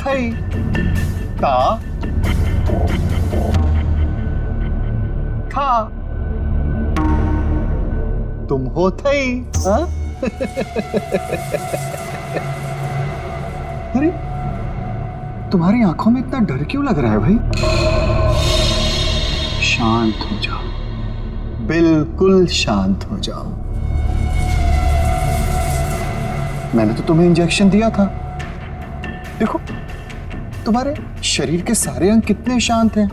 थई ता था, तुम हो थई। हाँ? अरे तुम्हारी आंखों में इतना डर क्यों लग रहा है भाई? शांत हो जाओ, बिल्कुल शांत हो जाओ। मैंने तो तुम्हें इंजेक्शन दिया था। देखो तुम्हारे शरीर के सारे अंग कितने शांत हैं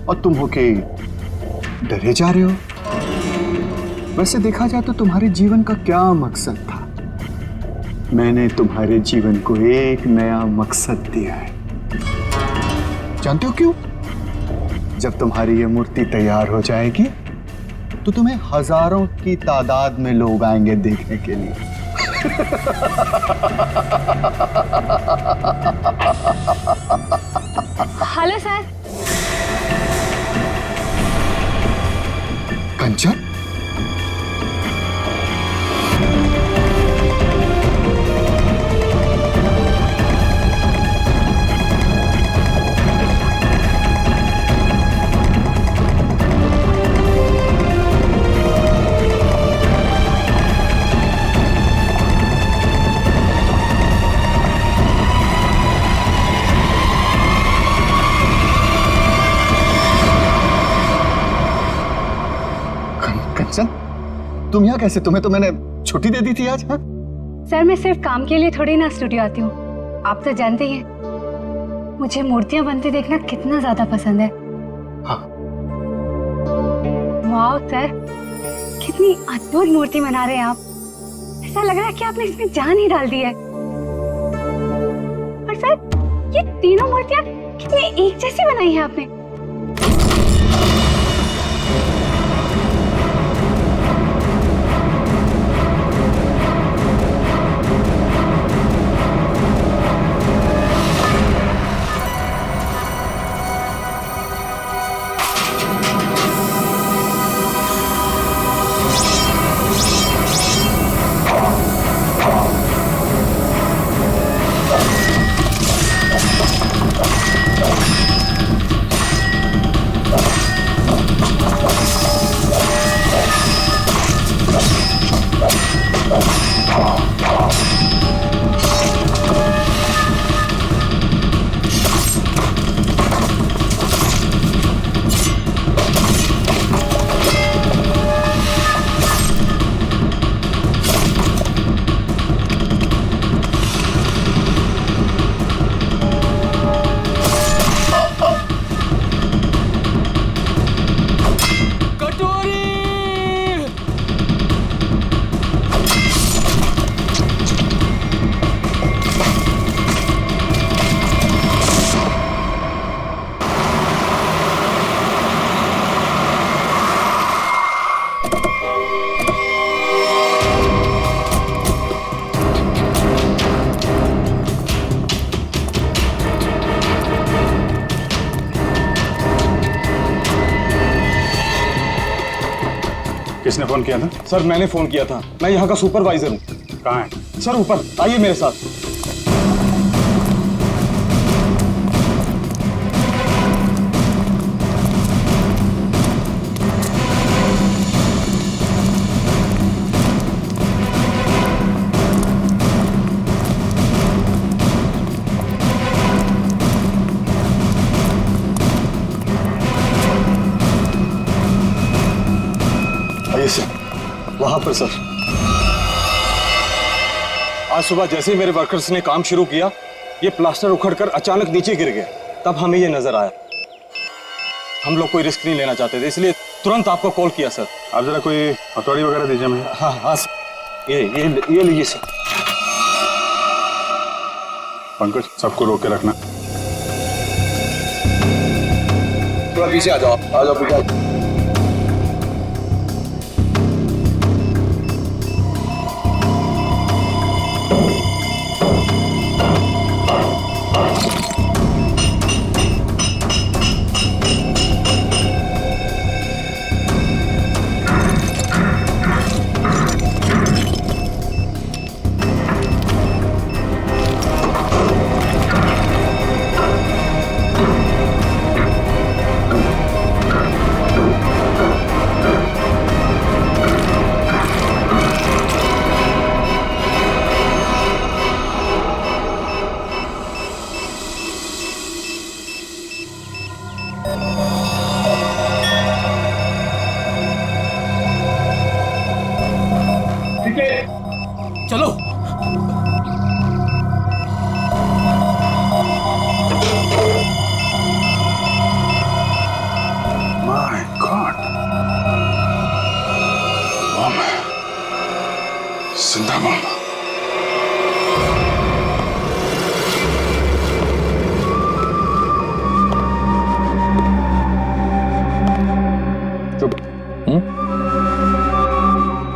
और तुम होके डरे जा रहे हो। वैसे देखा जाए तो तुम्हारे जीवन का क्या मकसद था? मैंने तुम्हारे जीवन को एक नया मकसद दिया है। जानते हो क्यों? जब तुम्हारी ये मूर्ति तैयार हो जाएगी तो तुम्हें हजारों की तादाद में लोग आएंगे देखने के लिए। Hello sir. कंचन, तुम यहाँ कैसे? तुम्हें तो मैंने छुट्टी दे दी थी आज। हाँ? सर मैं सिर्फ काम के लिए थोड़ी ना स्टूडियो आती हूँ, आप तो जानते ही हैं मुझे मूर्तियां बनती देखना कितना ज्यादा पसंद है। हाँ। वाह सर, कितनी अद्भुत मूर्ति बना रहे हैं आप। ऐसा लग रहा है कि आपने इसमें जान ही डाल दी है। और सर ये तीनों मूर्तियां कितनी एक जैसी बनाई है आपने। किसने फोन किया था? सर मैंने फोन किया था, मैं यहाँ का सुपरवाइजर हूँ। कहाँ है? सर ऊपर आइए मेरे साथ। वहां पर सर, आज सुबह जैसे ही मेरे वर्कर्स ने काम शुरू किया, ये प्लास्टर उखड़कर अचानक नीचे गिर गया। तब हमें ये नजर आया। हम लोग कोई रिस्क नहीं लेना चाहते थे, इसलिए तुरंत आपको कॉल किया सर। आप जरा कोई हथौड़ी वगैरह दीजिए मुझे। हाँ हाँ सर, ये लीजिए सर। पंकज, सबको रोक के रखना। थोड़ा पीछे आ जाओ, पीछे। चलो। माय गॉड, बम है, जिंदा बम। चुप।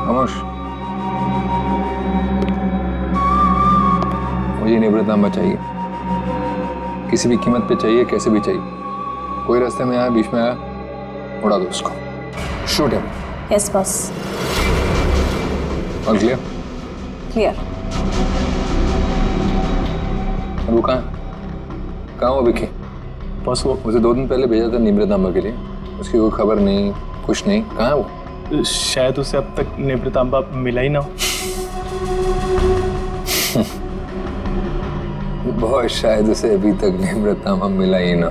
खामोश। मुझे निवृत्तनामा चाहिए, किसी भी कीमत पे चाहिए, कैसे भी चाहिए। कोई रास्ते में आया, बीच में आया, उड़ा दो उसको। Shoot him. Yes boss. और क्लियर? क्लियर। वो कहाँ कहाँ वो विकी? बस वो मुझे 2 दिन पहले भेजा था निवृत्तनामा के लिए, उसकी कोई खबर नहीं, कुछ नहीं। कहाँ है वो? शायद उसे अब तक निवृत्तांबा मिला ही ना हो। बहुत शायद उसे अभी तक निवृत्तनामा मिला ही ना।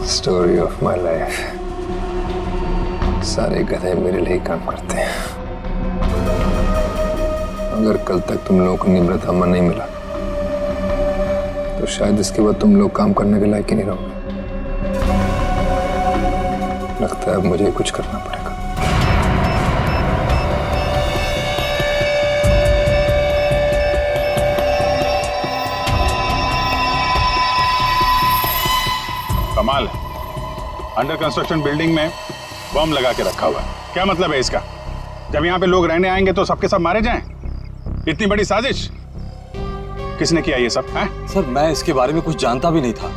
Story of my life. सारे गधे मेरे लिए ही काम करते हैं। अगर कल तक तुम लोगों को निवृत्तनामा नहीं मिला तो शायद इसके बाद तुम लोग काम करने के लायक ही नहीं रहोगे। लगता है अब मुझे कुछ करना पड़ेगा। कमाल है, अंडर कंस्ट्रक्शन बिल्डिंग में बम लगा के रखा हुआ है। क्या मतलब है इसका? जब यहाँ पे लोग रहने आएंगे तो सबके सब मारे जाएं? इतनी बड़ी साजिश किसने किया ये सब? है सर, मैं इसके बारे में कुछ जानता भी नहीं था।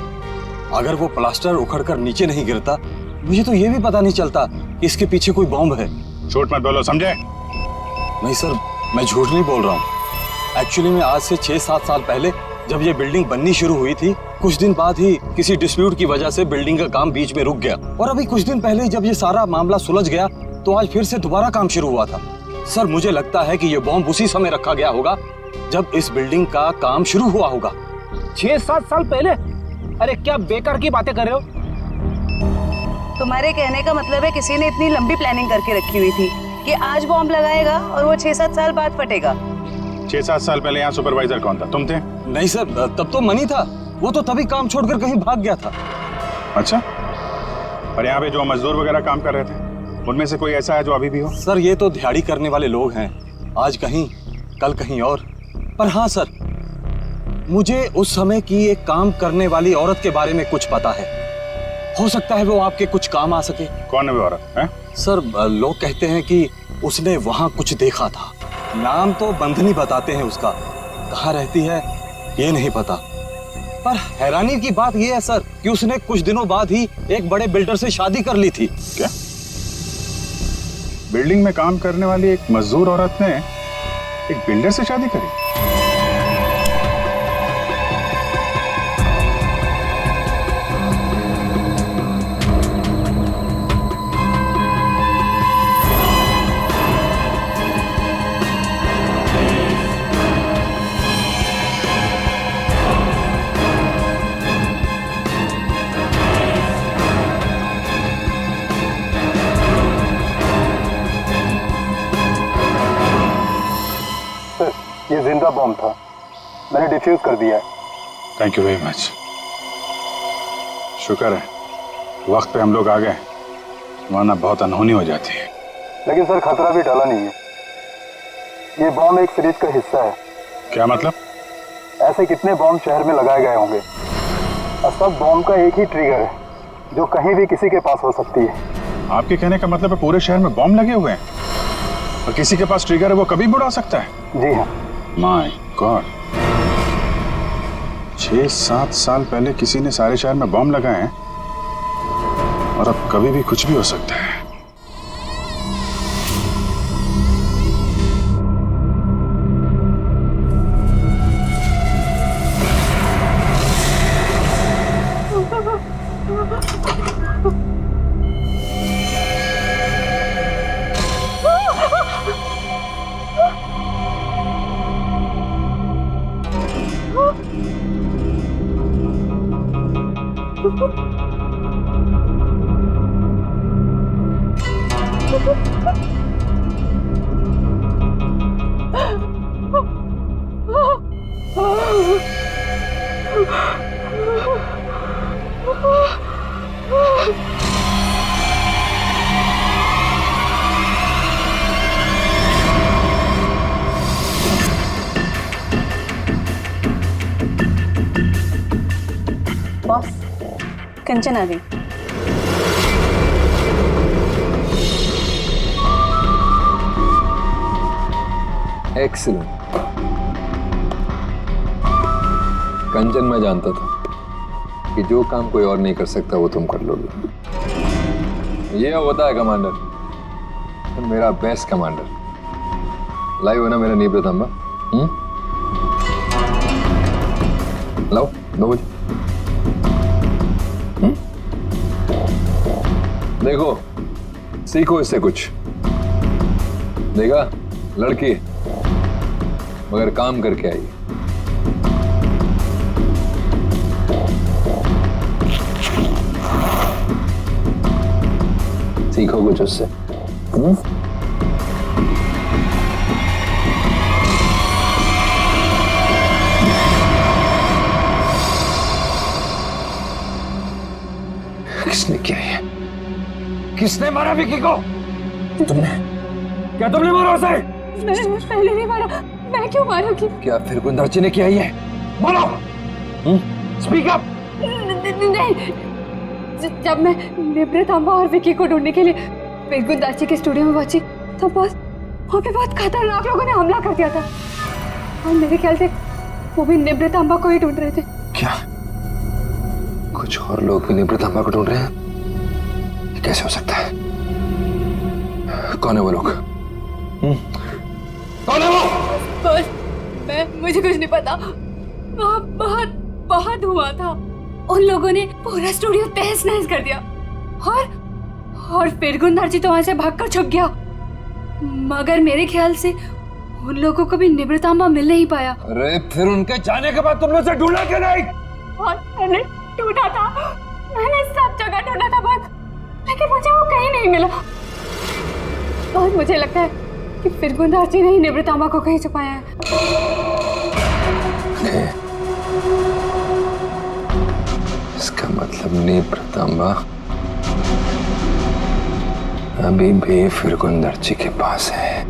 अगर वो प्लास्टर उखड़कर नीचे नहीं गिरता, मुझे तो ये भी पता नहीं चलता कि इसके पीछे कोई बॉम्ब है। झूठ मत बोलो, समझे? नहीं सर, मैं झूठ नहीं बोल रहा हूँ। एक्चुअली में आज से 6-7 साल पहले जब ये बिल्डिंग बननी शुरू हुई थी, कुछ दिन बाद ही किसी डिस्प्यूट की वजह से बिल्डिंग का काम बीच में रुक गया। और अभी कुछ दिन पहले जब ये सारा मामला सुलझ गया तो आज फिर से दोबारा काम शुरू हुआ था। सर, मुझे लगता है कि ये बॉम्ब उसी समय रखा गया होगा जब इस बिल्डिंग का काम शुरू हुआ होगा। 6-7 साल पहले? अरे क्या बेकार की बातें कर रहे हो? तुम्हारे कहने का मतलब है किसी ने इतनी लंबी प्लानिंग करके रखी हुई थी कि आज बॉम्ब लगाएगा और वो 6-7 साल बाद फटेगा। 6-7 साल पहले यहाँ सुपरवाइजर कौन था? तुम थे? नहीं सर, तब तो मनी था। वो तो तभी काम छोड़कर कहीं भाग गया था। अच्छा, और यहाँ पे जो मजदूर वगैरह काम कर रहे थे उनमें से कोई ऐसा है जो अभी भी हो? सर, ये तो दिहाड़ी करने वाले लोग हैं, आज कहीं कल कहीं और। पर हाँ सर, मुझे उस समय की एक काम करने वाली औरत के बारे में कुछ पता है। हो सकता है वो आपके कुछ काम आ सके। कौन है वो औरत? है सर, लोग कहते हैं कि उसने वहां कुछ देखा था। नाम तो बंधनी बताते हैं उसका, कहाँ रहती है ये नहीं पता। पर हैरानी की बात यह है सर कि उसने कुछ दिनों बाद ही एक बड़े बिल्डर से शादी कर ली थी। क्या? बिल्डिंग में काम करने वाली एक मजदूर औरत ने एक बिल्डर से शादी करी? ये जिंदा बॉम्ब था, मैंने डिफ्यूज कर दिया है। Thank you very much. शुक्र है वक्त पे हम लोग आ गए, वरना बहुत अनहोनी हो जाती है। लेकिन सर, खतरा भी टला नहीं है। ये बॉम्ब एक सीरीज का हिस्सा है। क्या मतलब? ऐसे कितने बॉम्ब शहर में लगाए गए होंगे और सब बॉम्ब का एक ही ट्रिगर है जो कहीं भी किसी के पास हो सकती है। आपके कहने का मतलब है पूरे शहर में बॉम्ब लगे हुए हैं और किसी के पास ट्रिगर है, वो कभी भी उड़ा सकता है? जी हाँ। माय गॉड, 6-7 साल पहले किसी ने सारे शहर में बॉम्ब लगाए हैं और अब कभी भी कुछ भी हो सकता है। बॉस, कंचन आ गई। एक्सीलेंट। कंचन, मैं जानता था कि जो काम कोई और नहीं कर सकता वो तुम कर लोगे। ये होता है कमांडर, तुम मेरा बेस्ट कमांडर। लाइव है ना मेरा नीब्रत अम्बा? लाओ 2 बजे। देखो, सीखो इससे कुछ। देखा, लड़की मगर काम करके आई। सीखो कुछ उससे। किसने किया है? किसने मारा विक्की को? तुमने? क्या तुमने मारा उसे? पहले नहीं मारा, मैं क्यों मारूंगी? क्या फिर गुंदर्ची ने किया ही है? बोलो, स्पीक अप। नहीं, जब मैं निब्रत अम्बा और विकी को ढूंढने के लिए गुंदाची के स्टूडियो में पहुंची तो बस वहाँ पे बहुत खतरनाक लोगों ने हमला कर दिया था और मेरे ख्याल से वो भी निब्रत अम्बा को ही ढूंढ रहे थे। क्या कुछ और लोग भी निब्रत अम्बा को ढूंढ रहे हैं? ये कैसे हो सकता है? कौन है वो लोग? कौन है वो? बस मुझे कुछ नहीं पता। वहाँ बहुत बहुत हुआ था। उन लोगों ने पूरा स्टूडियो तहस नहस कर दिया और फिर गुंदाची तो वहां से भागकर छुप गया। मगर मेरे ख्याल से उन लोगों को भी निब्रत अम्बा मिल नहीं पाया। अरे फिर उनके जाने के बाद तुमने उसे ढूंढा क्यों नहीं? और मैंने ढूंढा था, मैंने सब जगह ढूंढा था बस, लेकिन मुझे वो कहीं नहीं मिला। और मुझे लगता है कि फिर गुंदाची ने ही निब्रत अम्बा को कहीं छुपाया है। इसका मतलब निब्रत अम्बा अभी भी फिर गुंदर्ची के पास है।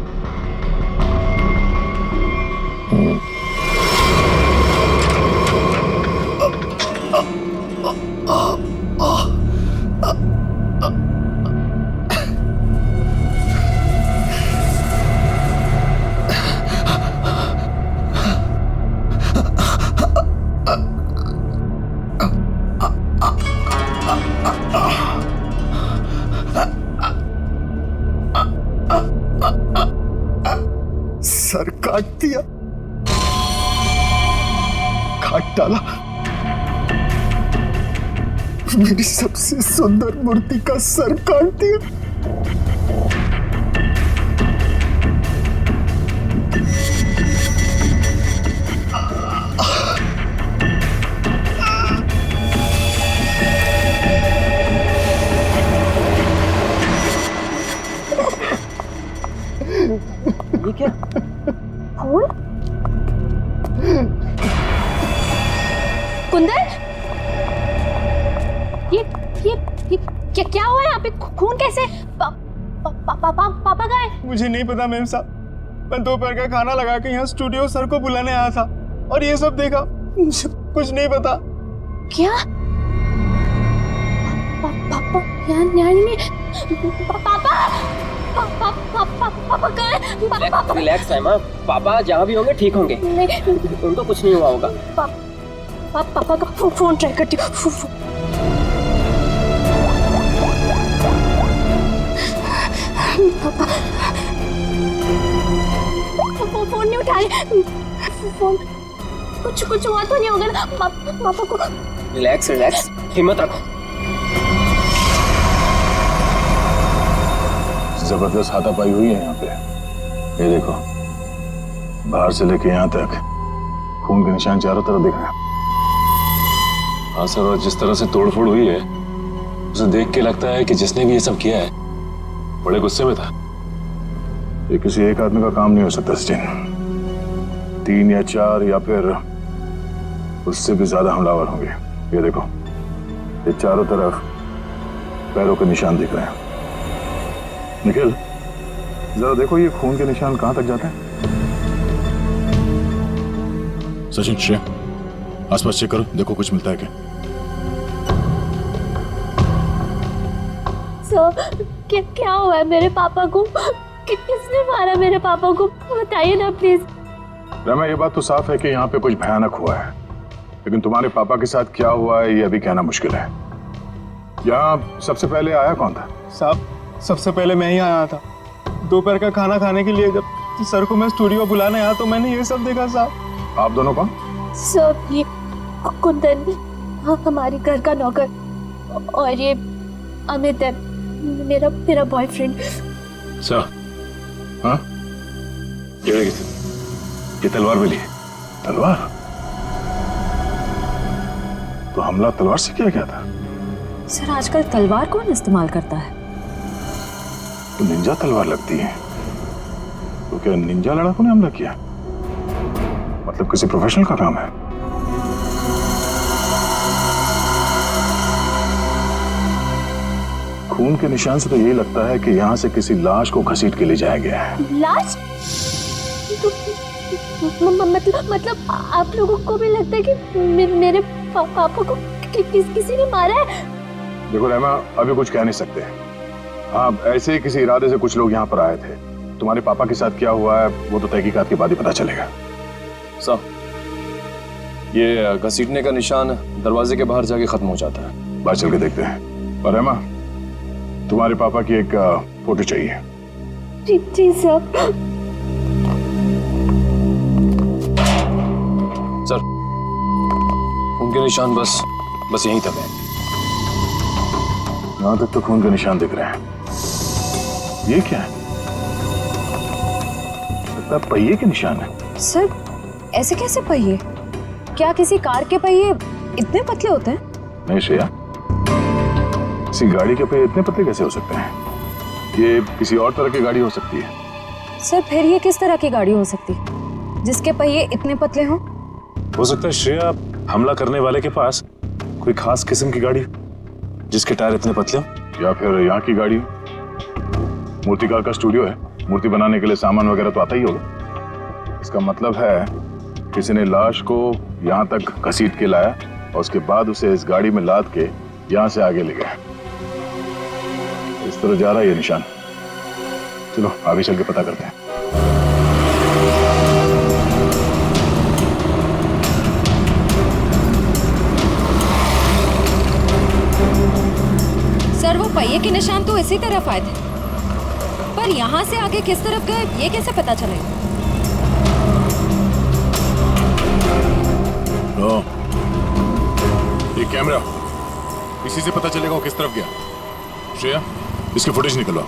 सर काट दिया, काट डाला मेरी सबसे सुंदर मूर्ति का सर काट दिया। ये क्या? फूल? कुंदन, ये क्या हुआ यहाँ पे? खून कैसे? पापा गए? मुझे नहीं पता मैम साहब, मैं दोपहर का खाना लगा के यहाँ स्टूडियो सर को बुलाने आया था और ये सब देखा। मुझे कुछ नहीं पता। क्या? पापा पापा कहाँ? रिलैक्स है माँ, पापा जहाँ भी होंगे ठीक होंगे, उनको कुछ नहीं हुआ होगा। पापा का फोन ट्राई करती हूँ। फोन नहीं उठा रहे। फोन कुछ हुआ तो नहीं होगा ना पापा को? रिलैक्स, हिम्मत रखो। जबरदस्त हाथापाई हुई है यहाँ पे। ये देखो, बाहर से लेके यहाँ तक खून के निशान चारों तरफ दिख रहे हैं। हाँ सर, और जिस तरह से तोड़फोड़ हुई है उसे देख के लगता है कि जिसने भी ये सब किया है बड़े गुस्से में था। ये किसी एक आदमी का काम नहीं हो सकता सचिन, 3 या 4 या फिर उससे भी ज्यादा हमलावर होंगे। ये देखो, ये चारों तरफ पैरों के निशान दिख रहे हैं। निखिल, जरा देखो ये खून के निशान कहां तक जाते हैं। सचिन, श्रेया, आसपास चेक करो, देखो कुछ मिलता है क्या। सर, क्या हुआ है मेरे पापा को? किसने मारा मेरे पापा को? बताइए ना प्लीज। रमा, ये बात तो साफ है कि यहाँ पे कुछ भयानक हुआ है, लेकिन तुम्हारे पापा के साथ क्या हुआ है ये अभी कहना मुश्किल है। यहाँ सबसे पहले आया कौन था? साहब, सबसे पहले मैं ही आया था। दोपहर का खाना खाने के लिए जब सर को मैं स्टूडियो बुलाने आया तो मैंने ये सब देखा। साहब, आप दोनों कौन? सर, ये कुंदन हमारी घर का नौकर और ये अमित है मेरा बॉयफ्रेंड। सर, हाँ, ये तलवार मिली है। तलवार? तो हमला तलवार से किया गया था? सर, आजकल तलवार कौन इस्तेमाल करता है? तो निंजा तलवार लगती है। तो क्या निंजा लड़ाकों ने हमला किया? मतलब किसी प्रोफेशनल का काम है? खून के निशान से तो यही लगता है कि यहाँ से किसी लाश को घसीट के ले जाया गया है। लाश? मतलब आप लोगों को भी लगता है कि मेरे पापा को किसी ने मारा है? देखो रहमा, अभी कुछ कह नहीं सकते। हाँ, ऐसे ही किसी इरादे से कुछ लोग यहाँ पर आए थे। तुम्हारे पापा के साथ क्या हुआ है वो तो तहकीकात के बाद ही पता चलेगा। साहब, ये घसीटने का निशान दरवाजे के बाहर जाके खत्म हो जाता है। बाहर चल के देखते हैं। और रहमा, तुम्हारे पापा की एक फोटो चाहिए। जी सर। सर, उनके निशान बस यहीं तक है। यहाँ तक तो खून के निशान दिख रहे हैं। ये क्या है? लगता है पहिए के निशान है। सर, ऐसे कैसे पहिए? क्या किसी कार के पहिए इतने पतले होते हैं? नहीं श्रेया, किसी गाड़ी के पहिए इतने पतले कैसे हो सकते हैं? ये किसी और तरह की गाड़ी हो सकती है। सर, फिर ये किस तरह की गाड़ी हो सकती जिसके पहिए इतने पतले हों? हो सकता है श्रेया, हमला करने वाले के पास कोई खास किस्म की गाड़ी जिसके टायर इतने पतले हो। या फिर यहाँ की गाड़ी। मूर्तिकार का स्टूडियो है, मूर्ति बनाने के लिए सामान वगैरह तो आता ही होगा। इसका मतलब है किसी ने लाश को यहाँ तक घसीट के लाया और उसके बाद उसे इस गाड़ी में लाद के यहाँ से आगे ले गया। इस तरह जा रहा है ये निशान। चलो आगे चल के पता करते हैं। सर, वो पहिए के निशान तो इसी तरफ आए थे, पर यहाँ से आगे किस तरफ गए ये कैसे पता चलेगा? ये कैमरा, इसी से पता चलेगा वो किस तरफ गया। श्रेया, इसकी फुटेज निकलवा।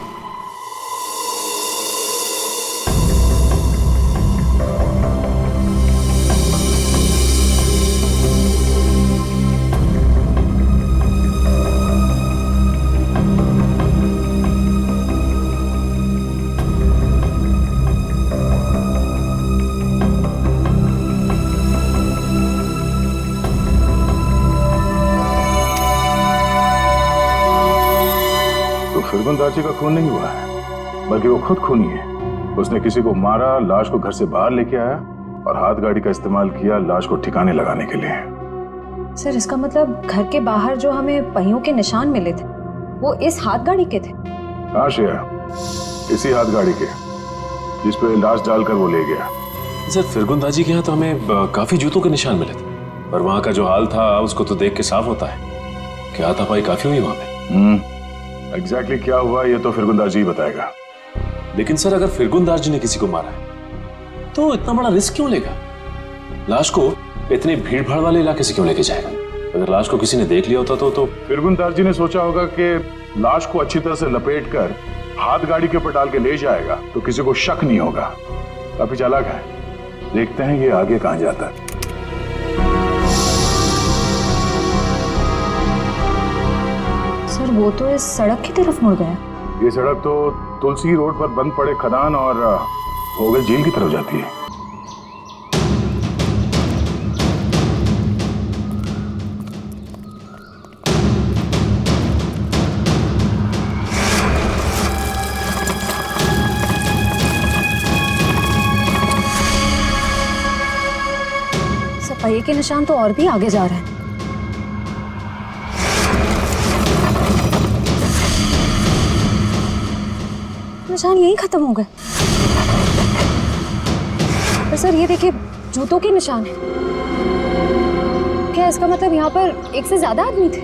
फिरगुंदाजी का खून नहीं हुआ है, बल्कि वो खुद खूनी है। उसने किसी को मारा, लाश को घर से बाहर लेके आया और हाथ गाड़ी का इस्तेमाल किया लाश को ठिकाने लगाने के लिए। सर, इसका मतलब घर के बाहर जो हमें पहियों के निशान मिले थे वो इस हाथ गाड़ी के थे? हाँ श्रेया, इसी हाथ गाड़ी के जिस पे लाश डालकर वो ले गया। सर, फिरगुंदाजी के यहाँ तो हमें काफी जूतों के निशान मिले थे, पर वहाँ का जो हाल था उसको तो देख के साफ होता है कि हाथापाई काफी हुई वहाँ पे। एग्जैक्टली क्या हुआ ये तो फिरगुंदार जी बताएगा। लेकिन सर, अगर फिरगुंदार जी ने किसी को मारा है तो इतना बड़ा रिस्क क्यों लेगा? लाश को इतने भीड़ भाड़ वाले इलाके से क्यों लेके जाएगा? अगर लाश को किसी ने देख लिया होता तो फिरगुंदार जी ने सोचा होगा कि लाश को अच्छी तरह से लपेट कर हाथ गाड़ी के ऊपर डाल के ले जाएगा तो किसी को शक नहीं होगा। काफी चालाक है। देखते हैं ये आगे कहां जाता है। सर, वो तो इस सड़क की तरफ मुड़ गया। ये सड़क तो तुलसी रोड पर बंद पड़े खदान और भोगल झील की तरफ जाती है। पहिए के निशान तो और भी आगे जा रहे हैं। निशान यहीं खत्म हो गए। पर सर ये देखिए, जूतों के निशान है। क्या इसका मतलब यहाँ पर एक से ज्यादा आदमी थे?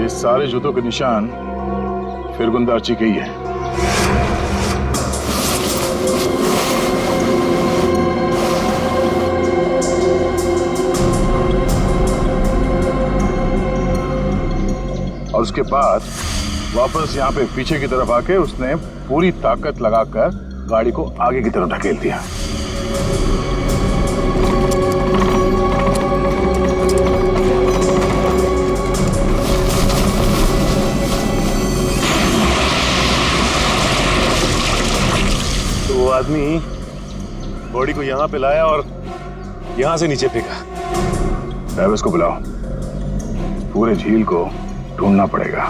ये सारे जूतों के निशान फिरगुंदाची के ही है। और उसके बाद वापस यहाँ पे पीछे की तरफ आके उसने पूरी ताकत लगाकर गाड़ी को आगे की तरफ ढकेल दिया। तो वो आदमी बॉडी को यहाँ पे लाया और यहाँ से नीचे फेंका। ट्रैविस को बुलाओ, पूरे झील को ढूंढना पड़ेगा।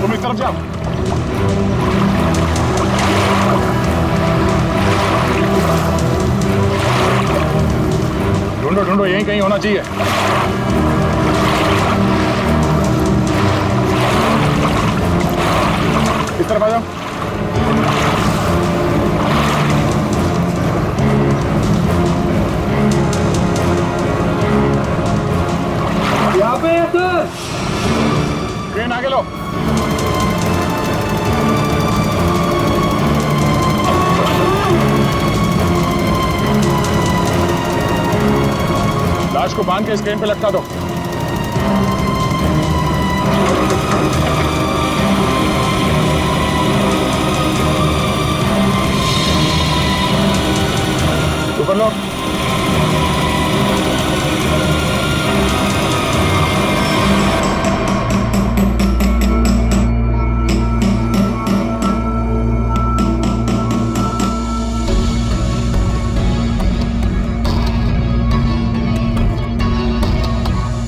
तुम इस तरफ जाओ। ढूंढो ढूंढो, यहीं कहीं होना चाहिए। इस तरफ आ जाओ। यहाँ पे है सर। ट्रेन आगे लो। लाश को बांध के स्क्रीन पे लटका दो। ऊपर लो।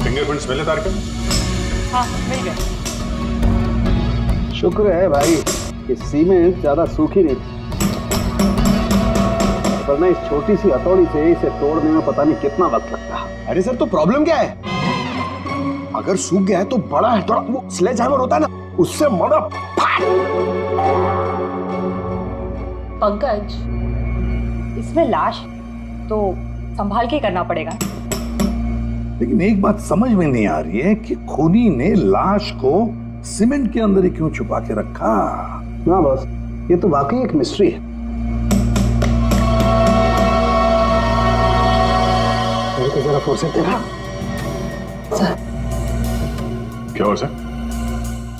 फिंगरप्रिंट्स मिले तारक? हाँ मिल गए। शुक्र है भाई कि सीमेंट ज्यादा सूखी नहीं थी, वरना इस छोटी सी हथौड़ी से इसे तोड़ने में पता नहीं कितना वक्त लगता। अरे सर, तो प्रॉब्लम क्या है? अगर सूख गया है तो बड़ा है, थोड़ा वो स्लेज हैमर होता है ना, उससे मारो। पंकज, इसमें लाश तो संभाल के करना पड़ेगा। लेकिन एक बात समझ में नहीं आ रही है कि खूनी ने लाश को सीमेंट के अंदर ही क्यों छुपा के रखा? ना बॉस, ये तो वाकई एक मिस्ट्री है। जरा फोर्स देखा सर। क्या हुआ सर?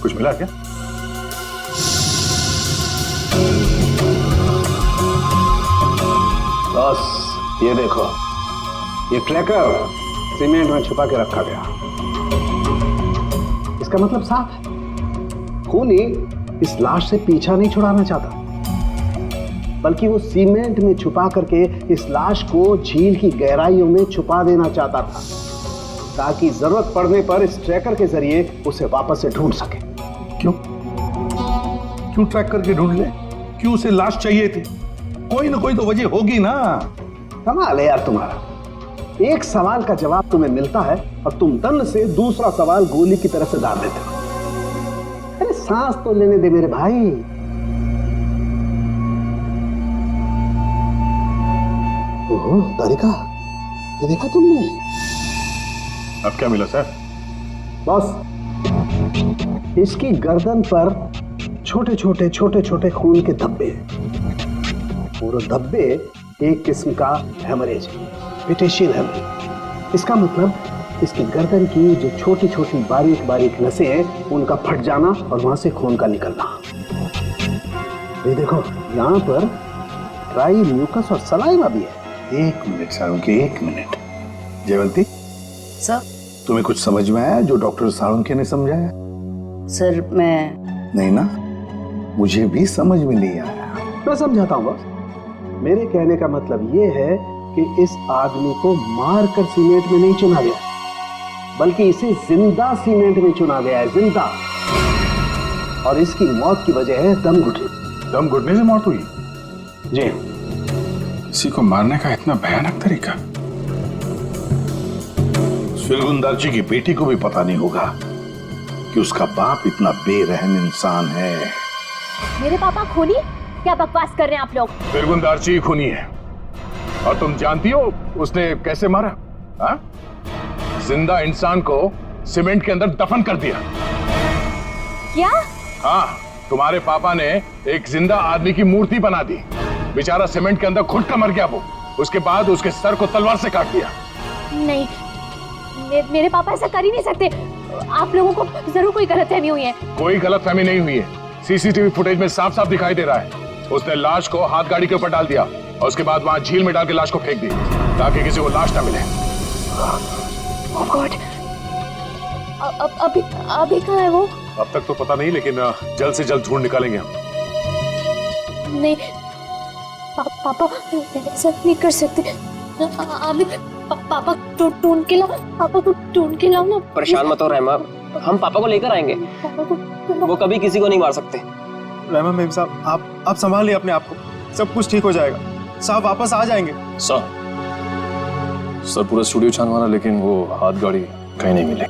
कुछ मिला क्या? बॉस ये देखो, ये ट्रैकर सीमेंट में छुपा के रखा गया। इसका मतलब साफ है, खूनी इस लाश से पीछा नहीं छुड़ाना चाहता, बल्कि वो सीमेंट में छुपा करके इस लाश को झील की गहराइयों में छुपा देना चाहता था, ताकि जरूरत पड़ने पर इस ट्रैकर के जरिए उसे वापस से ढूंढ सके। क्यों क्यों ट्रैक करके ढूंढ ले? क्यों उसे लाश चाहिए थी? कोई ना कोई तो वजह होगी ना। कमाल है यार तुम्हारा, एक सवाल का जवाब तुम्हें मिलता है और तुम दंड से दूसरा सवाल गोली की तरह से दाग देते हो। अरे सांस तो लेने दे मेरे भाई। ओहो तारिका, ये देखा तुमने? अब क्या मिला सर? बॉस, इसकी गर्दन पर छोटे छोटे खून के धब्बे हैं। और धब्बे एक किस्म का हेमरेज, पेटेशियल हेमरेज। इसका मतलब इसकी गर्दन की जो छोटी छोटी बारीक नसें हैं, उनका फट जाना और वहां से खून का निकलना। ये देखो, यहाँ पर ड्राई म्यूकस और सलाइवा भी है। एक मिनट साळुंखे, एक मिनट। जयवंती सर। तुम्हें कुछ समझ में आया जो डॉक्टर साळुंखे ने समझाया? सर मैं नहीं ना, मुझे भी समझ में नहीं आया। मैं समझाता हूँ बॉस। मेरे कहने का मतलब ये है कि इस आदमी को मारकर सीमेंट में नहीं चुना गया, बल्कि इसे जिंदा सीमेंट में चुना गया है, जिंदा। और इसकी मौत की वजह है दम घुटने। दम घुटने से मौत हुई? जी। किसी को मारने का इतना भयानक तरीका? फिरगुंदारजी की बेटी को भी पता नहीं होगा कि उसका बाप इतना बेरहम इंसान है। मेरे पापा खूनी? क्या बकवास कर रहे हैं आप लोग? फिरगुंदारजी खूनी है, और तुम जानती हो उसने कैसे मारा? हा? जिंदा इंसान को सीमेंट के अंदर दफन कर दिया। क्या? हाँ, तुम्हारे पापा ने एक जिंदा आदमी की मूर्ति बना दी। बेचारा सीमेंट के अंदर घुट कर मर गया वो। उसके बाद उसके सर को तलवार से काट दिया। नहीं, मेरे पापा ऐसा कर ही नहीं सकते। आप लोगों को जरूर कोई गलतफहमी हुई है। कोई गलतफहमी नहीं हुई है। सीसीटीवी फुटेज में साफ साफ दिखाई दे रहा है। उसने लाश को हाथ गाड़ी के ऊपर डाल दिया और उसके बाद वहां झील में डाल के लाश को फेंक दी ताकि किसी को लाश ना मिले। Oh God! अभी कहाँ है वो? अब तक तो पता नहीं, लेकिन जल्द से जल्द ढूंढ निकालेंगे हम। नहीं, पापा ऐसा नहीं कर सकते। अभी पापा ढूंढ के लाओ, पापा को ढूंढ के लाओ ना। परेशान मत हो रहमा, हम पापा को लेकर आएंगे। वो कभी किसी को नहीं मार सकते। रहमा मेम साहब, आप संभालिए अपने आप को, सब कुछ ठीक हो जाएगा। साहब वापस आ जाएंगे। सर पूरा स्टूडियो छान मारा, लेकिन वो हाथ गाड़ी कहीं नहीं मिले।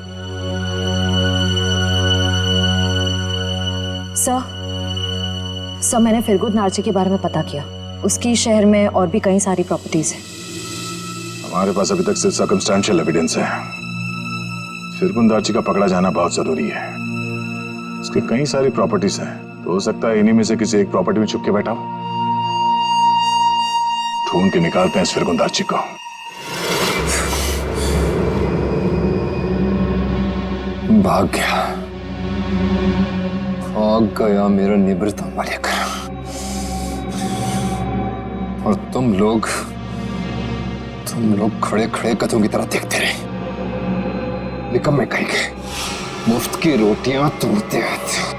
सर मैंने फिरगुंद नार्ची के बारे में पता किया। उसकी शहर में और भी कई सारी प्रॉपर्टीज हैं। हमारे पास अभी तक सिर्फ सर्कमस्टेंशियल एविडेंस है। फिरगुंद नार्ची का पकड़ा जाना बहुत जरूरी है। उसके कई सारी प्रॉपर्टीज हैं, तो हो सकता है इन्हीं में से किसी एक प्रॉपर्टी में छुप के बैठा हो। ढूंढ के निकालते हैं इस फिरगुंद नार्ची को। भाग गया मेरा निवृत्त लेकर। और तुम लोग खड़े खड़े कथों की तरह देखते रहे। निकम्मे कहेंगे, मुफ्त की रोटियां तोड़ते रहते।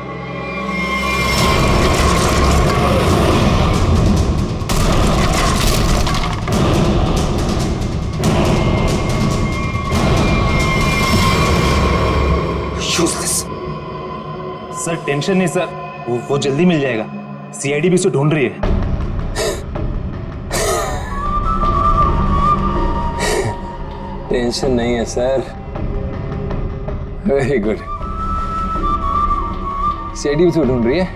सर टेंशन नहीं सर, वो जल्दी मिल जाएगा। सीआईडी भी उसे ढूंढ रही है। टेंशन नहीं है सर। Very good. सीआईडी भी उसे ढूंढ रही है।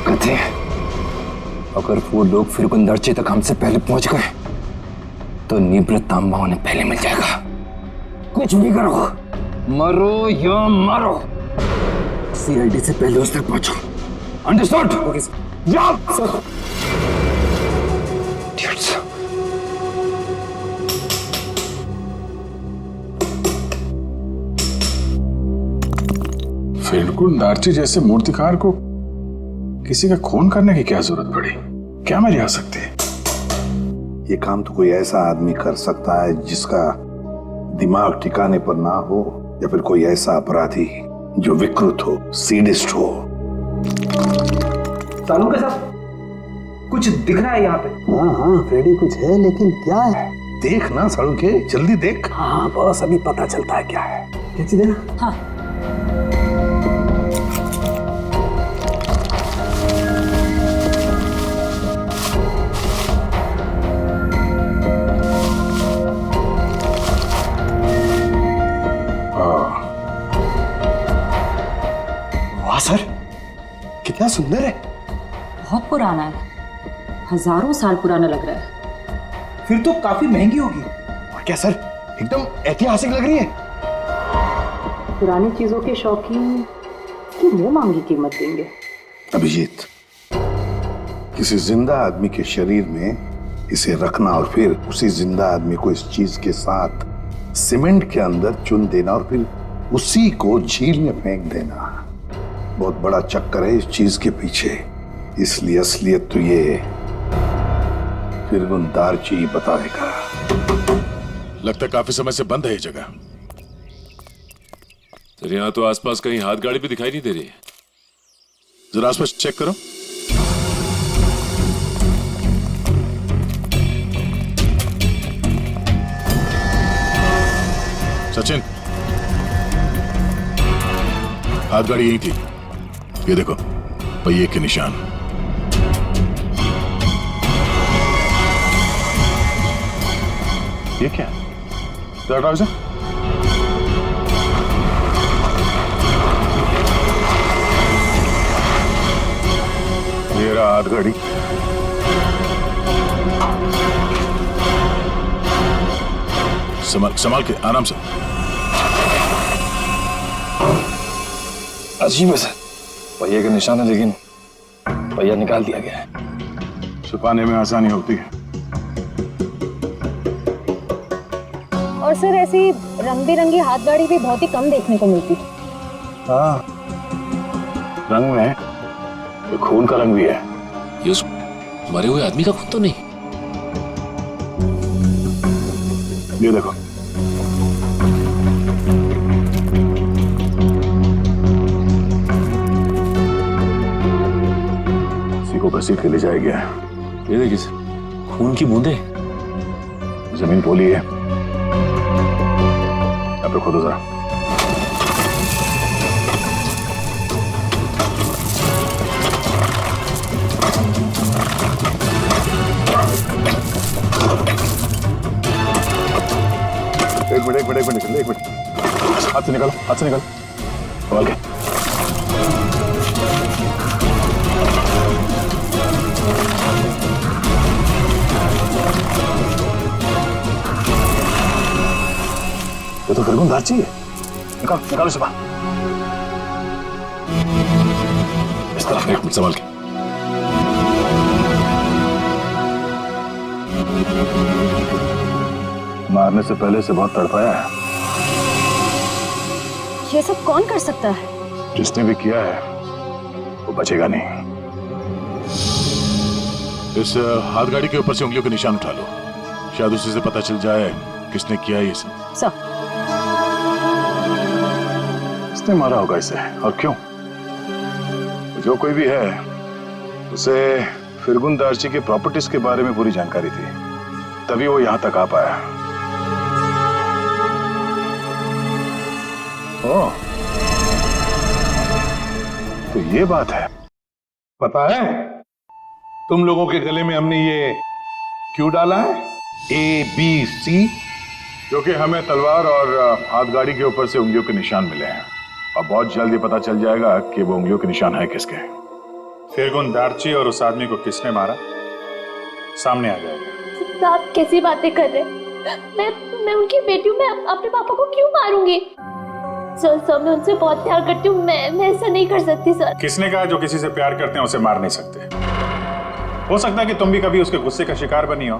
कहते हैं अगर वो लोग फिरगुंद नार्ची तक हमसे पहले पहुंच गए तो निवृत्त तांबा उन्हें पहले मिल जाएगा। कुछ भी करो, मरो या मारो, सीआईडी से पहले उस तक पहुंचो। अंडरस्टूड? Okay sir. जाओ सर। फिरगुंद नार्ची जैसे मूर्तिकार को किसी का खून करने की क्या जरूरत पड़ी? क्या मेरी आ सकती है? ये काम तो कोई ऐसा आदमी कर सकता है जिसका दिमाग ठिकाने पर ना हो, या फिर कोई ऐसा अपराधी जो विकृत हो, सीडिस्ट हो। सालू के साथ कुछ दिख रहा है यहाँ पे। हाँ फ्रेडी, कुछ है, लेकिन क्या है? देख ना सालू के, जल्दी देख। हाँ बस अभी पता चलता है क्या है। क्या चीज है? हाँ सर, कितना सुंदर है। बहुत पुराना है, हजारों साल पुराना लग रहा है। फिर तो काफी महंगी होगी। और क्या सर, एकदम ऐतिहासिक लग रही है। पुरानी चीजों के शौकीन की मुंह मांगी कीमत देंगे। अभिजीत, किसी जिंदा आदमी के शरीर में इसे रखना और फिर उसी जिंदा आदमी को इस चीज के साथ सीमेंट के अंदर चुन देना और फिर उसी को झील में फेंक देना, बहुत बड़ा चक्कर है इस चीज के पीछे। इसलिए असलियत तो ये फिरगुंद नार्ची बताएगा। लगता है काफी समय से बंद है ये जगह। तेरे यहाँ तो आसपास कहीं हाथ गाड़ी भी दिखाई नहीं दे रही है। जरा आसपास चेक करो। सचिन, हाथ गाड़ी यही थी। ये देखो पहिए के निशान। ये क्या है? जरा इसे। ये रहा हाथ गाड़ी। संभाल के, आराम से। अजीब है सर, पहिए के निशान है लेकिन पहिया निकाल दिया गया है। छुपाने में आसानी होती है। और सर ऐसी रंग बिरंगी हाथ गाड़ी भी बहुत ही कम देखने को मिलती है। हाँ, रंग में ये खून का रंग भी है। ये उस मरे हुए आदमी का खून तो नहीं? ये देखो, इसी को घसीट के ले जाया गया है। ये देखिए सर, खून की बूंदे। जमीन पोली है। यहाँ पे खोदो जरा। एक मिनट, हाथ से निकालो, संभाल के। ये तो फिरगुन दाची है। निकालो इसे बाहर। इस तरफ, एक मिनट, संभाल के। मारने से पहले से बहुत तड़पाया है। ये सब कौन कर सकता है? जिसने भी किया है वो बचेगा नहीं। इस हाथ गाड़ी के ऊपर से उंगलियों के निशान उठा लो, शायद उसी से पता चल जाए किसने किया ये सब। सर, किसने मारा होगा इसे और क्यों? जो कोई भी है उसे फिरगुन दार्ची के प्रॉपर्टीज के बारे में पूरी जानकारी थी, तभी वो यहां तक आ पाया। ओह, तो ये बात है। पता है तुम लोगों के गले में हमने ये क्यों डाला है? ABC, क्योंकि हमें तलवार और हाथ गाड़ी के ऊपर से उंगलियों के निशान मिले हैं और बहुत जल्दी पता चल जाएगा कि वो उंगलियों के निशान है किसके। फिरगुन दार्ची और उस आदमी को किसने मारा सामने आ जाएगा। आप कैसी बातें कर रहे हैं? मैं उनकी बेटी हूँ, मैं अपने पापा को क्यों मारूंगी? सर मैं उनसे बहुत प्यार करती हूँ, मैं ऐसा नहीं कर सकती सर। किसने कहा जो किसी से प्यार करते हैं उसे मार नहीं सकते? हो सकता है कि तुम भी कभी उसके गुस्से का शिकार बनी हो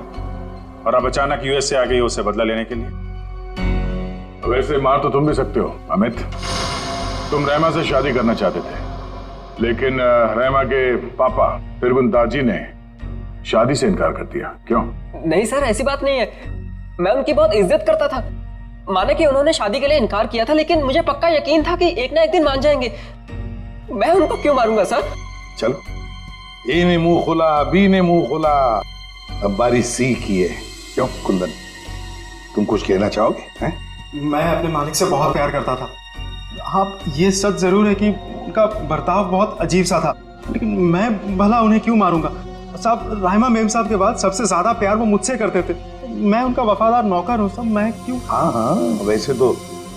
और अब अचानक यूएस से आ गई उसे बदला लेने के लिए। वैसे मार तो तुम भी सकते हो अमित। तुम रहमा से शादी करना चाहते थे, लेकिन रहमा के पापा फिरगुन दाजी ने शादी से इनकार कर दिया। क्यों? नहीं सर, ऐसी बात नहीं है। मैं उनकी बहुत इज्जत करता था। माने कि उन्होंने शादी के लिए इनकार किया था, लेकिन मुझे पक्का यकीन था कि एक ना एक दिन मान जाएंगे। मैं उनको क्यों मारूंगा सर? चलो, ए ने मुंह खोला, बी ने मुंह खोला, अब बारी सी की है। क्यों कुंदन, तुम कुछ कहना चाहोगे? हैं? मैं अपने मालिक से बहुत प्यार करता था। हाँ, ये सच जरूर है कि उनका बर्ताव बहुत अजीब सा था, लेकिन मैं भला उन्हें क्यों मारूंगा? साहब, रहमा मेम साहब के बाद सबसे ज्यादा प्यार वो मुझसे करते थे। मैं उनका वफादार नौकर हूँ, सब मैं क्यों? हाँ, वैसे तो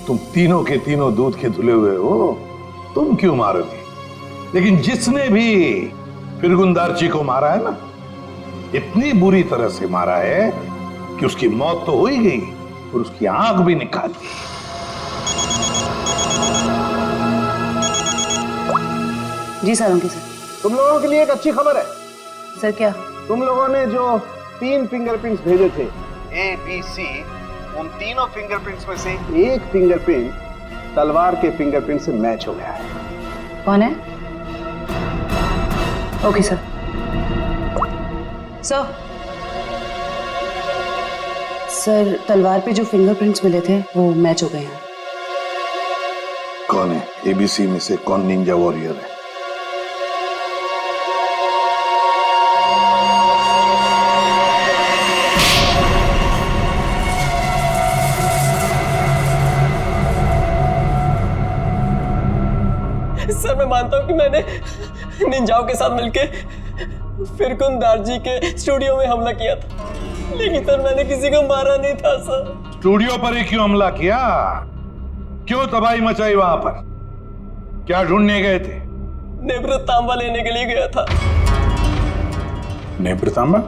तुम तीनों के तीनों दूध के धुले हुए हो, तुम क्यों मारोगे? लेकिन जिसने भी फिरगुन दार्ची को मारा है ना, इतनी बुरी तरह से मारा है कि उसकी मौत तो हो ही गई और उसकी आंख भी निकाल दी। जी सर, अंकित सर। तुम लोगों के लिए एक अच्छी खबर है। सर क्या? तुम लोगों ने जो 3 फिंगरप्रिंट्स भेजे थे, ABC, उन तीनों फिंगरप्रिंट्स में से एक फिंगरप्रिंट तलवार के फिंगरप्रिंट से मैच हो गया है। कौन है? Okay sir. सर, तलवार पे जो फिंगरप्रिंट्स मिले थे वो मैच हो गए हैं। कौन है? ABC में से कौन निंजा वॉरियर है? मैं मानता हूँ कि मैंने निंजाओं के साथ मिलके फिरकुंदार जी के स्टूडियो में हमला किया था, लेकिन सर मैंने किसी को मारा नहीं था सर। स्टूडियो पर ही क्यों हमला किया? क्यों तबाही मचाई वहां पर? क्या ढूंढने गए थे? नेब्र तांबा लेने के लिए गया था। नेब्र तांबा?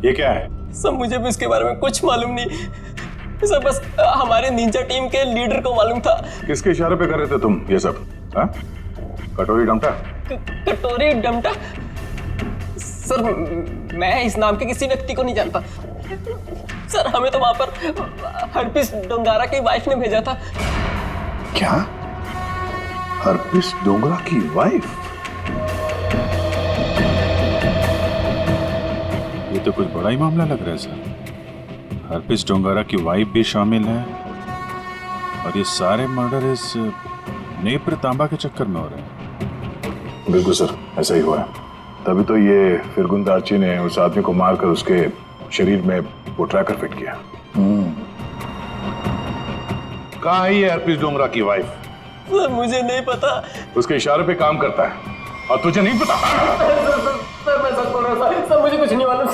ये क्या है? सर मुझे भी इसके बारे में कुछ मालूम नहीं सर, बस हमारे निंजा टीम के लीडर को मालूम था। किसके इशारे पे कर रहे थे तुम ये सब? हाँ? कटोरी डमटा? कटोरी डमटा? सर मैं इस नाम के किसी व्यक्ति को नहीं जानता सर। हमें तो वहां पर हरपिस डोंगारा की वाइफ ने भेजा था। क्या? हरपिस डोंगरा की वाइफ? ये तो कुछ बड़ा ही मामला लग रहा है सर। हरपिस डोंगारा की वाइफ भी शामिल है और ये सारे मर्डर इस नेप्र तांबा के चक्कर में हो रहे हैं। बिल्कुल सर, ऐसा ही हुआ है। तभी तो ये फिरगुंदारची ने उस आदमी को मारकर उसके शरीर में वो ट्रैकर फिट किया। कहाँ है ये हरपिस डोंगरा की वाइफ? सर मुझे नहीं पता। उसके इशारे पे काम करता है और तुझे नहीं पता? सर मैं सच बोल रहा हूँ सर, मुझे कुछ नहीं मालूम।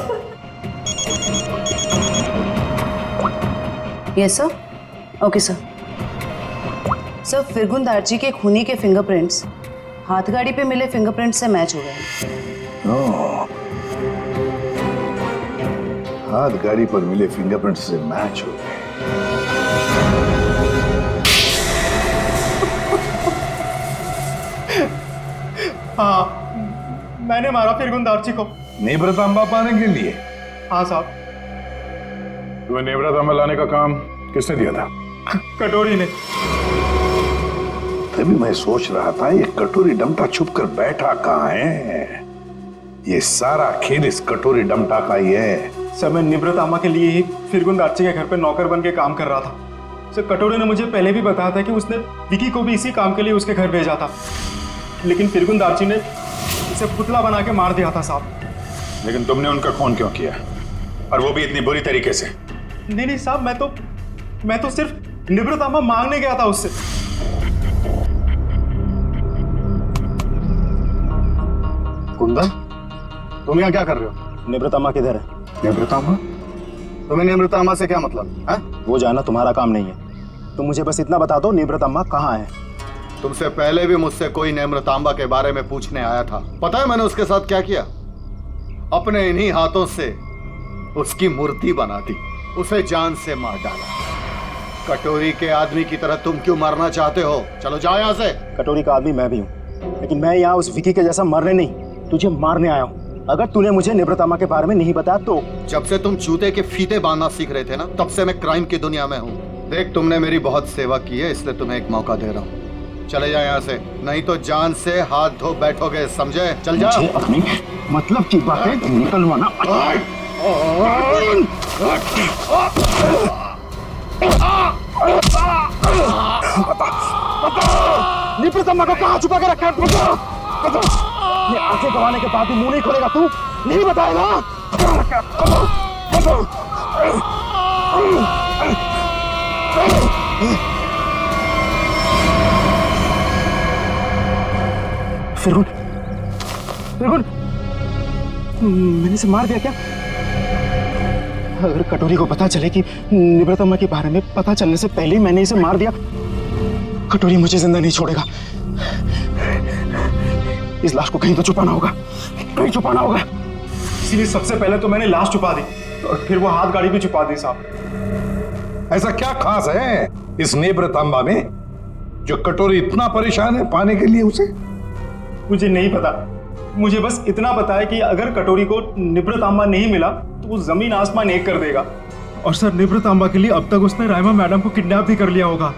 Yes sir. Okay sir. Sir फिरगुंदारची के खूनी के फिंगरप्रिंट्स हाथगाड़ी पे मिले फिंगरप्रिंट से मैच हो गए। हाथ गाड़ी पर मिले फिंगरप्रिंट से मैच हो गए। हाँ, मैंने मारा फिरगुंदारची को। नेब्र तांबा पाने के लिए? हाँ साहब। तुम्हें नेब्रा तांबा लाने का काम किसने दिया था? कटोरी ने। तभी मैं सोच रहा था ये कटोरी डमटा छुप कर बैठा कहाँ है? ये सारा खेल इस कटोरी डमटा का ही है। सर मैं निब्रतामा के लिए ही फिरगुंदारची के घर पे नौकर बन के काम कर रहा था। सर कटोरी ने मुझे पहले भी बताया था कि उसने विकी को भी इसी काम के लिए उसके घर भेजा था, लेकिन फिरगुंदारची ने उसे पुतला बना के मार दिया था साहब। लेकिन तुमने उनका खून क्यों किया, और वो भी इतनी बुरी तरीके से? नहीं साहब, मैं तो सिर्फ निब्रतामा मांगने गया था उससे। कुंदन, तुम यहाँ क्या कर रहे हो? निब्रतामा किधर है? निम्रतामा? तुम्हें निम्रतामा से क्या मतलब है? वो जानना तुम्हारा काम नहीं है। तुम मुझे बस इतना बता दो निब्रतामा कहाँ है। तुमसे पहले भी मुझसे कोई निम्रतांबा के बारे में पूछने आया था। पता है मैंने उसके साथ क्या किया? अपने इन्हीं हाथों से उसकी मूर्ति बना दी, उसे जान से मार डाला। कटोरी के आदमी की तरह तुम क्यों मरना चाहते हो? चलो जाओ यहाँ से। कटोरी का आदमी मैं भी हूँ, लेकिन मैं यहाँ उस विकी के जैसा मरने नहीं, तुझे मारने आया हूँ। अगर तूने मुझे निब्रतामा के बारे में नहीं बताया तो। जब से तुम जूते के फीते बांधना सीख रहे थे ना, तब से मैं क्राइम की दुनिया में हूँ। देख, तुमने मेरी बहुत सेवा की है, इसलिए तुम्हें एक मौका दे रहा हूँ। चले जाओ यहाँ से, नहीं तो जान से हाथ धो बैठोगे, समझे? चल जा। अपनी मतलब की बातें निकलवाना। निब्रतामा को कहाँ छुपा के रखा है? ये आंखें गवाने के बाद भी मुंह नहीं खोलेगा तू? नहीं बताएगा? फिरगुन, मैंने इसे मार दिया क्या? अगर कटोरी को पता चले कि निब्रतामा के बारे में पता चलने से पहले ही मैंने इसे मार दिया, कटोरी मुझे जिंदा नहीं छोड़ेगा। इस लाश को कहीं तो छुपाना होगा, कहीं छुपाना होगा। इसीलिए सबसे पहले तो मैंने लाश छुपा दी और फिर वो हाथ गाड़ी भी छुपा दी साहब। ऐसा क्या खास है इस निब्रतांबा में जो कटोरी इतना परेशान है पाने के लिए उसे? मुझे नहीं पता, मुझे बस इतना पता है कि अगर कटोरी को निब्रतांबा नहीं मिला तो वो जमीन आसमान एक कर देगा। और सर निब्रतांबा के लिए अब तक उसने राइमा मैडम को किडनैप भी कर लिया होगा।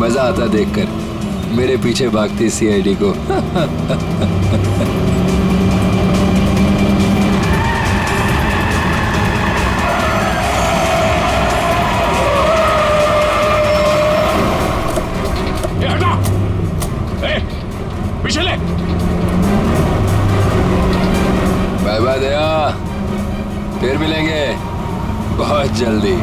मजा आता देखकर मेरे पीछे भागती सीआईडी को। पीछे ले। बाय बाय दया, फिर मिलेंगे बहुत जल्दी।